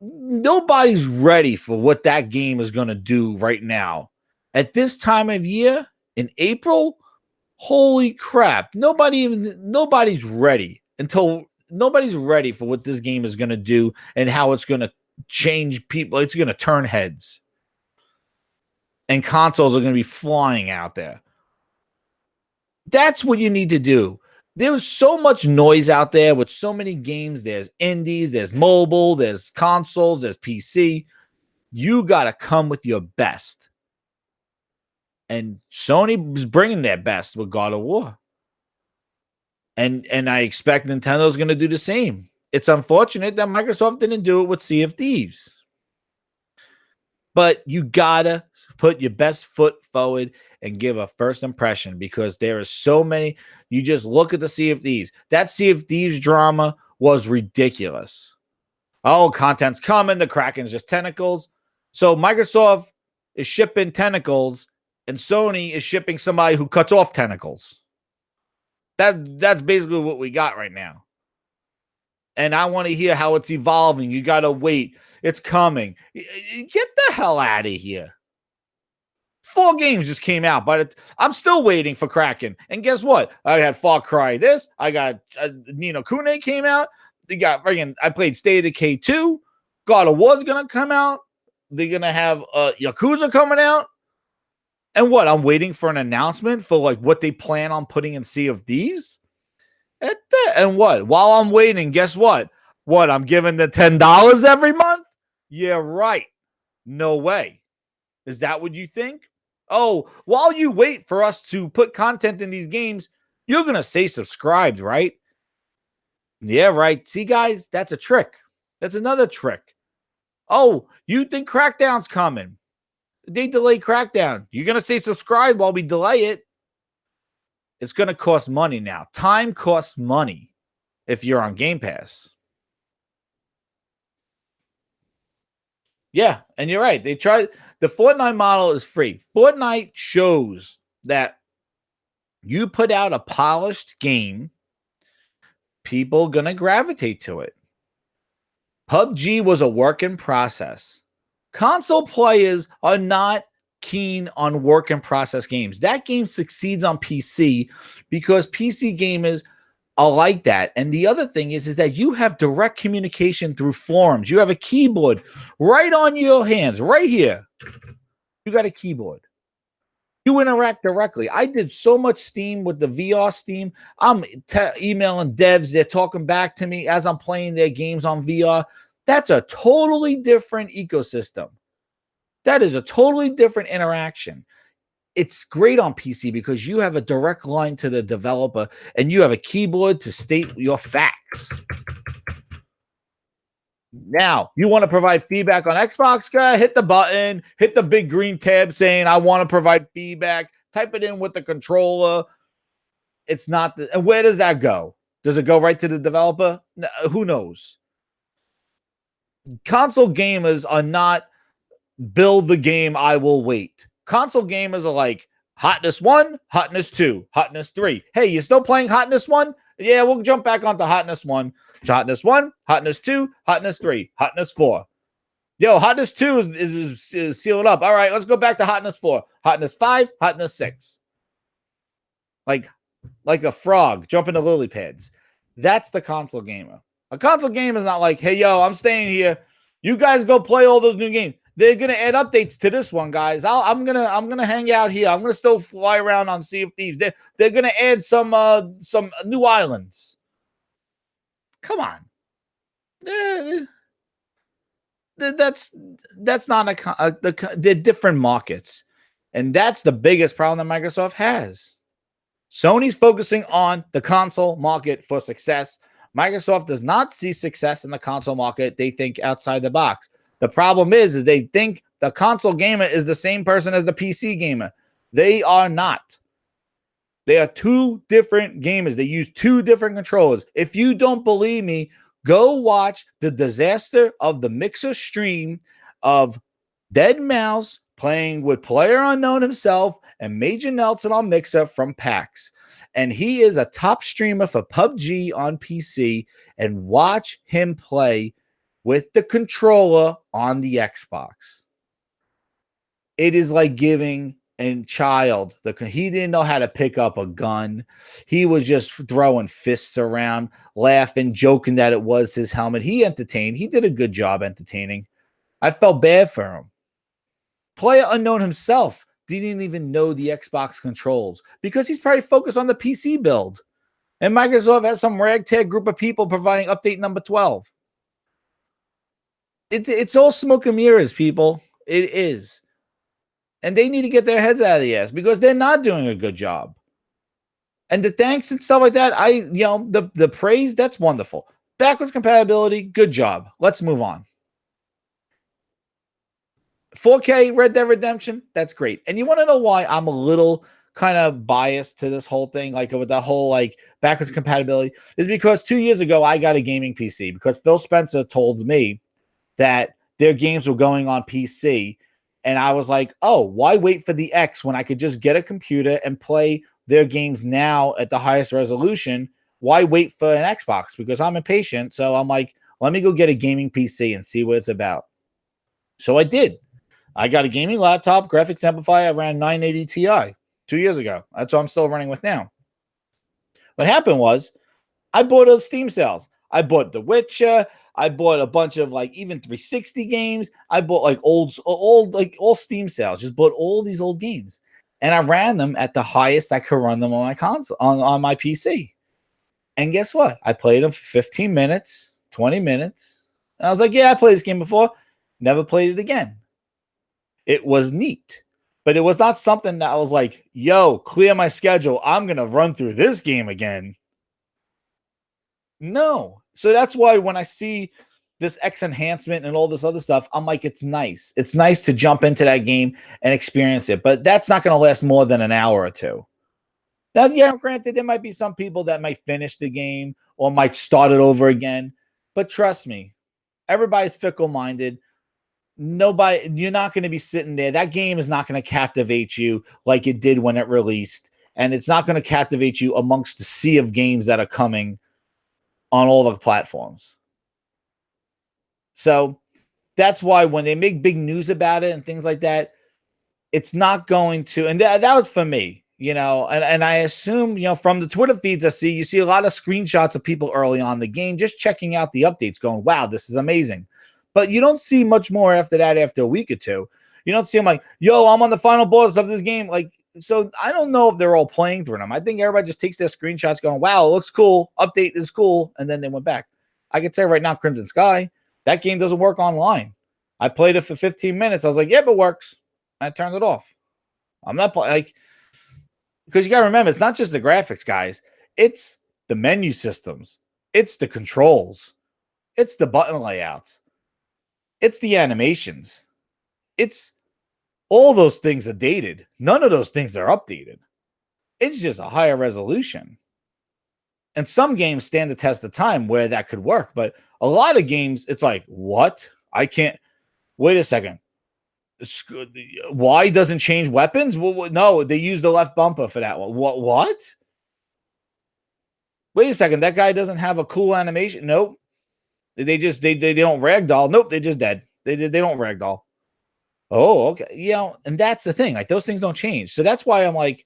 nobody's ready for what that game is gonna do right now. At this time of year, in April, holy crap, nobody's ready nobody's ready for what this game is going to do and how it's going to change people. It's going to turn heads. And consoles are going to be flying out there. That's what you need to do. There's so much noise out there with so many games. There's indies, there's mobile, there's consoles, there's PC. You got to come with your best. And Sony was bringing their best with God of War. And I expect Nintendo's going to do the same. It's unfortunate that Microsoft didn't do it with Sea of Thieves. But you got to put your best foot forward and give a first impression, because there are so many. You just look at the Sea of Thieves. That Sea of Thieves drama was ridiculous. Oh, content's coming. The Kraken's just tentacles. So Microsoft is shipping tentacles, and Sony is shipping somebody who cuts off tentacles. That's basically what we got right now. And I want to hear how it's evolving. You got to wait. It's coming. Get the hell out of here. 4 games just came out, but I'm still waiting for Kraken. And guess what? I had Far Cry this. I got Ni no Kuni came out. I played State of Decay 2. God of War's going to come out. They're going to have Yakuza coming out. And what? I'm waiting for an announcement for like what they plan on putting in Sea of Thieves. And what? While I'm waiting, guess what? What? I'm giving the $10 every month? Yeah, right. No way. Is that what you think? Oh, while you wait for us to put content in these games, you're going to stay subscribed, right? Yeah, right. See, guys, that's a trick. That's another trick. Oh, you think Crackdown's coming? They delay Crackdown. You're going to stay subscribed while we delay it. It's going to cost money now. Time costs money if you're on Game Pass. Yeah, and you're right. They tried the Fortnite model is free. Fortnite shows that you put out a polished game, people gonna gravitate to it. PUBG was a work in process. Console players are not keen on work in process games. That game succeeds on PC because PC gamers are like that. And the other thing is that you have direct communication through forums. You have a keyboard right on your hands, right here. You got a keyboard. You interact directly. I did so much Steam with the VR Steam. I'm emailing devs. They're talking back to me as I'm playing their games on VR. That's a totally different ecosystem. That is a totally different interaction. It's great on PC because you have a direct line to the developer and you have a keyboard to state your facts. Now, you want to provide feedback on Xbox? Guy, hit the button, hit the big green tab saying, I want to provide feedback. Type it in with the controller. It's not, and where does that go? Does it go right to the developer? No, who knows? Console gamers are not build the game, I will wait. Console gamers are like hotness 1, hotness 2, hotness 3. Hey, you still playing hotness 1? Yeah, we'll jump back onto hotness 1. Hotness 1, hotness 2, hotness 3, hotness 4. Yo, hotness 2 is sealed up. All right, let's go back to hotness 4. Hotness 5, hotness 6. Like a frog jumping to lily pads. That's the console gamer. A console game is not like, hey, yo, I'm staying here. You guys go play all those new games. They're gonna add updates to this one, guys. I'm gonna hang out here. I'm gonna still fly around on Sea of Thieves. They're gonna add some new islands. Come on, that's not they're different markets, and that's the biggest problem that Microsoft has. Sony's focusing on the console market for success. Microsoft does not see success in the console market. They think outside the box. The problem is they think the console gamer is the same person as the PC gamer. They are not. They are two different gamers. They use two different controllers. If you don't believe me, go watch the disaster of the Mixer stream of deadmau5 playing with PlayerUnknown himself and Major Nelson on Mixer from PAX. And he is a top streamer for PUBG on PC. And watch him play with the controller on the Xbox. It is like giving a child he didn't know how to pick up a gun. He was just throwing fists around, laughing, joking that it was his helmet. He entertained. He did a good job entertaining. I felt bad for him. PlayerUnknown himself didn't even know the Xbox controls because he's probably focused on the PC build. And Microsoft has some ragtag group of people providing update number 12. It's all smoke and mirrors, people. It is. And they need to get their heads out of the ass because they're not doing a good job. And the thanks and stuff like that, the praise, that's wonderful. Backwards compatibility, good job. Let's move on. 4K Red Dead Redemption, that's great. And you want to know why I'm a little kind of biased to this whole thing, like with the whole like backwards compatibility, is because 2 years ago I got a gaming PC because Phil Spencer told me that their games were going on PC. And I was like, oh, why wait for the X when I could just get a computer and play their games now at the highest resolution? Why wait for an Xbox? Because I'm impatient. So I'm like, let me go get a gaming PC and see what it's about. So I did. I got a gaming laptop, graphics amplifier. I ran 980 Ti 2 years ago. That's what I'm still running with now. What happened was I bought those Steam sales. I bought The Witcher. I bought a bunch of like even 360 games. I bought like old all Steam sales. Just bought all these old games, and I ran them at the highest I could run them on my console on my PC. And guess what? I played them for 15 minutes, 20 minutes, and I was like, "Yeah, I played this game before." Never played it again. It was neat, but it was not something that I was like, yo, clear my schedule. I'm going to run through this game again. No. So that's why when I see this X enhancement and all this other stuff, I'm like, it's nice. It's nice to jump into that game and experience it, but that's not going to last more than an hour or two. Now, yeah, granted, there might be some people that might finish the game or might start it over again, but trust me, everybody's fickle-minded. Nobody, you're not going to be sitting there. That game is not going to captivate you like it did when it released, and it's not going to captivate you amongst the sea of games that are coming on all the platforms. So that's why when they make big news about it and things like that, it's not going to, and that was for me, and I assume, from the Twitter feeds I see, you see a lot of screenshots of people early on in the game just checking out the updates going, wow, this is amazing. But you don't see much more after that after a week or two. You don't see them like, yo, I'm on the final boss of this game. Like, so I don't know if they're all playing through them. I think everybody just takes their screenshots going, wow, it looks cool. Update is cool. And then they went back. I can tell you right now, Crimson Sky, that game doesn't work online. I played it for 15 minutes. I was like, yep, it works. I turned it off. I'm not playing, because you got to remember, it's not just the graphics, guys. It's the menu systems. It's the controls. It's the button layouts. It's the animations. It's all those things are dated. None of those things are updated. It's just a higher resolution. And some games stand the test of time where that could work. But a lot of games, it's like, what? I can't. Wait a second. Y doesn't change weapons? Well, no, they use the left bumper for that one. What? Wait a second. That guy doesn't have a cool animation. Nope. They don't ragdoll. Nope. They're just dead. They don't ragdoll. Oh, okay. And that's the thing. Like, those things don't change. So that's why I'm like,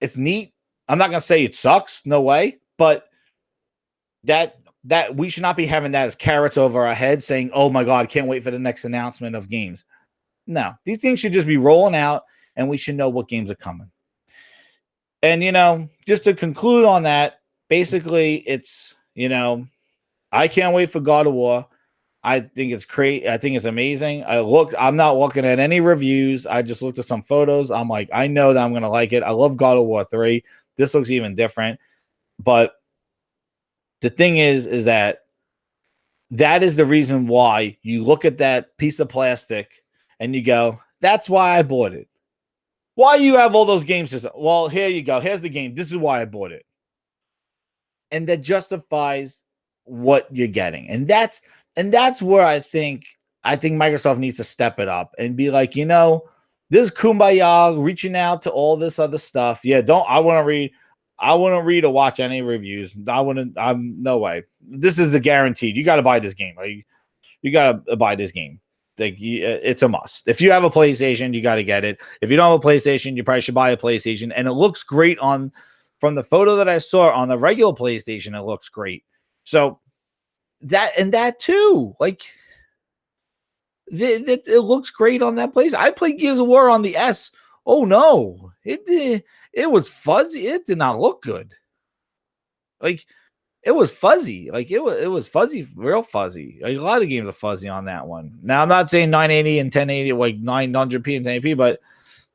it's neat. I'm not going to say it sucks. No way. But that we should not be having that as carrots over our heads saying, oh my God, can't wait for the next announcement of games. No, these things should just be rolling out and we should know what games are coming. And, just to conclude on that, basically it's, I can't wait for God of War. I think it's great. I think it's amazing. I'm not looking at any reviews. I just looked at some photos. I'm like, I know that I'm going to like it. I love God of War 3. This looks even different. But the thing is that is the reason why you look at that piece of plastic and you go, that's why I bought it. Why you have all those games? Well, here you go. Here's the game. This is why I bought it. And that justifies what you're getting. And that's where I think Microsoft needs to step it up and be like, this kumbaya reaching out to all this other stuff. Yeah, I wouldn't read or watch any reviews. I'm no way. This is the guaranteed. You got to buy this game. Like, you got to buy this game. Like, it's a must. If you have a PlayStation, you got to get it. If you don't have a PlayStation, you probably should buy a PlayStation. And it looks great from the photo that I saw on the regular PlayStation. It looks great. So that too, like, it looks great on that place. I played Gears of War on the S. Oh no, it was fuzzy. It did not look good. Like, it was fuzzy. Like, it was fuzzy, real fuzzy. Like, a lot of games are fuzzy on that one. Now, I'm not saying 980 and 1080, like 900p and 1080p, but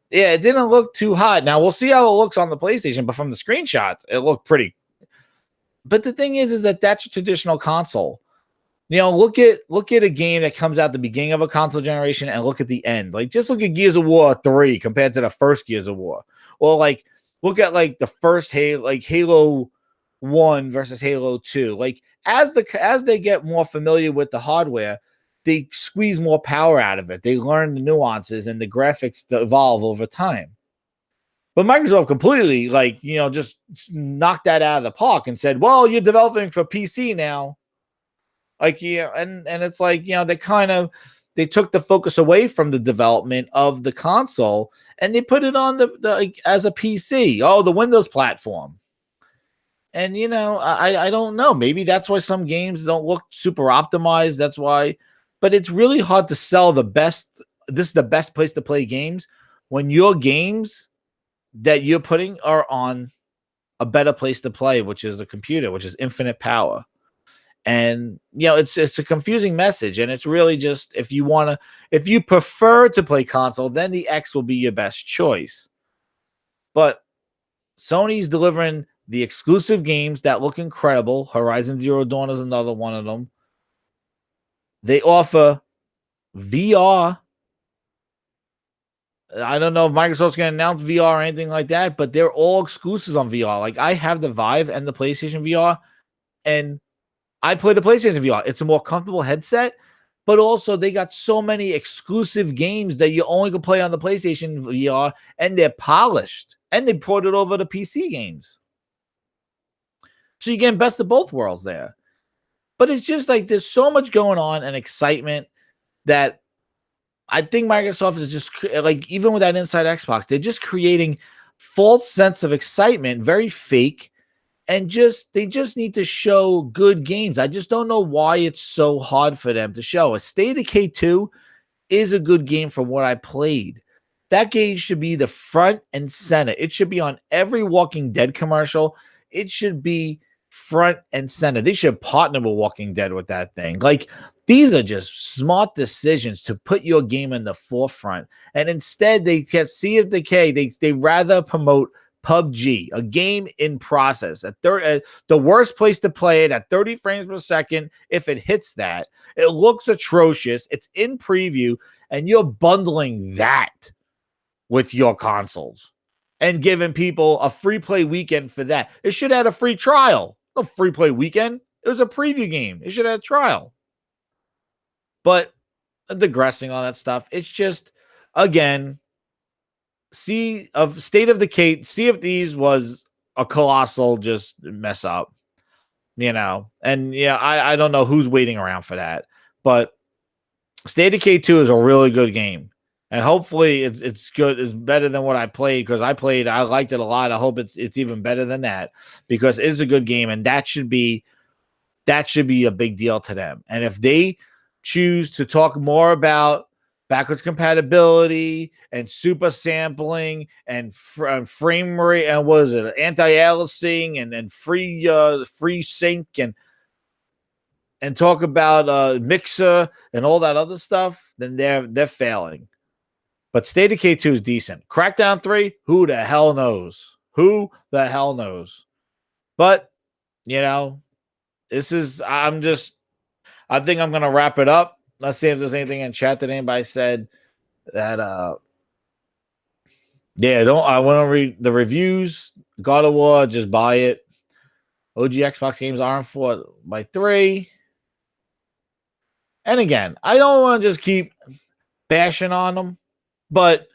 yeah, it didn't look too hot. Now we'll see how it looks on the PlayStation, but from the screenshots, it looked pretty. But the thing is that that's a traditional console. Look at a game that comes out at the beginning of a console generation and look at the end. Like, just look at Gears of War 3 compared to the first Gears of War. Or like, look at like the first Halo 1 versus Halo 2. Like, as they get more familiar with the hardware, they squeeze more power out of it. They learn the nuances and the graphics evolve over time. But Microsoft completely, just knocked that out of the park and said, well, you're developing for PC now. Like, and it's like, they took the focus away from the development of the console and they put it on the as a PC. Oh, the Windows platform. And, I don't know. Maybe that's why some games don't look super optimized. That's why. But it's really hard to sell the best. This is the best place to play games when your games that you're putting are on a better place to play, which is the computer, which is infinite power. And it's a confusing message, and it's really just if you prefer to play console, then the X will be your best choice. But Sony's delivering the exclusive games that look incredible. Horizon Zero Dawn is another one of them. They offer VR. I don't know if Microsoft's going to announce VR or anything like that, but they're all exclusives on VR. Like I have the Vive and the PlayStation VR, and I play the PlayStation VR. It's a more comfortable headset, but also they got so many exclusive games that you only can play on the PlayStation VR, and they're polished, and they ported over to PC games. So you're getting best of both worlds there. But it's just like there's so much going on and excitement that I think Microsoft is just like, even with that Inside Xbox, they're just creating false sense of excitement, very fake, and they just need to show good games. I just don't know why it's so hard for them to show. A State of Decay 2 is a good game from what I played. That game should be the front and center. It should be on every Walking Dead commercial. It should be front and center. They should partner with Walking Dead with that thing. Like, these are just smart decisions to put your game in the forefront. And instead, they can't see of Decay. They rather promote PUBG, a game in process. The worst place to play it at 30 frames per second. If it hits that, it looks atrocious. It's in preview, and you're bundling that with your consoles and giving people a free play weekend for that. It should have a free trial. No free play weekend. It was a preview game. It should have a trial. But digressing on that stuff, it's just, again, State of Decay, Sea of Thieves was a colossal just mess up, and I don't know who's waiting around for that, but State of Decay 2 is a really good game, and hopefully it's good. It's better than what I played, because I liked it a lot. I hope it's even better than that, because it's a good game, and that should be a big deal to them. And if they choose to talk more about backwards compatibility and super sampling and frame rate and anti-aliasing and free sync and talk about Mixer and all that other stuff, then they're failing. But State of Decay 2 is decent. Crackdown 3, who the hell knows? But I think I'm gonna wrap it up. Let's see if there's anything in chat that anybody said that I want to read the reviews. God of War, just buy it. OG Xbox games aren't for by 3. And again, I don't want to just keep bashing on them, but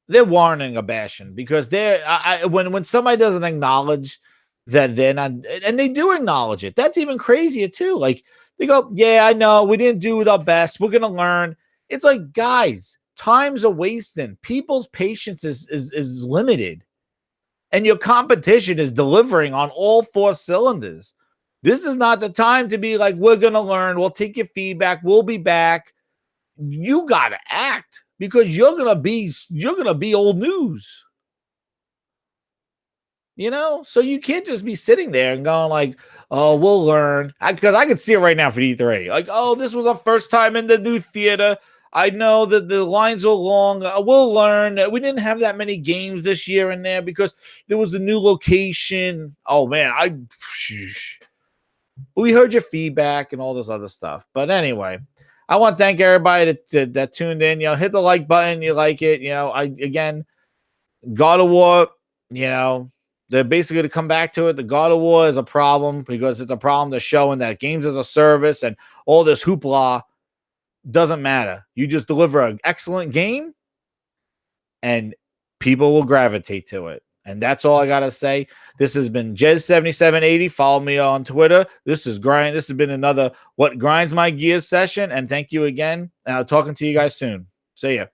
they're warning a bashing, because when somebody doesn't acknowledge that they're not, and they do acknowledge it, that's even crazier too. Like, they go, yeah, I know we didn't do our best. We're gonna learn. It's like, guys, time's a wasting. People's patience is limited, and your competition is delivering on all 4 cylinders. This is not the time to be like, we're gonna learn. We'll take your feedback. We'll be back. You gotta act, because you're gonna be old news. So you can't just be sitting there and going like, oh, we'll learn. Because I can see it right now for E3. Like, oh, this was our first time in the new theater. I know that the lines are long. We'll learn. We didn't have that many games this year in there because there was a new location. Oh, man. We heard your feedback and all this other stuff. But anyway, I want to thank everybody that tuned in. Hit the like button. You like it. God of War, they're basically to come back to it. The God of War is a problem, because it's a problem to showing that games as a service and all this hoopla doesn't matter. You just deliver an excellent game and people will gravitate to it. And that's all I got to say. This has been Jez7780. Follow me on Twitter. This has been another What Grinds My Gears session. And thank you again. And I'll talking to you guys soon. See ya.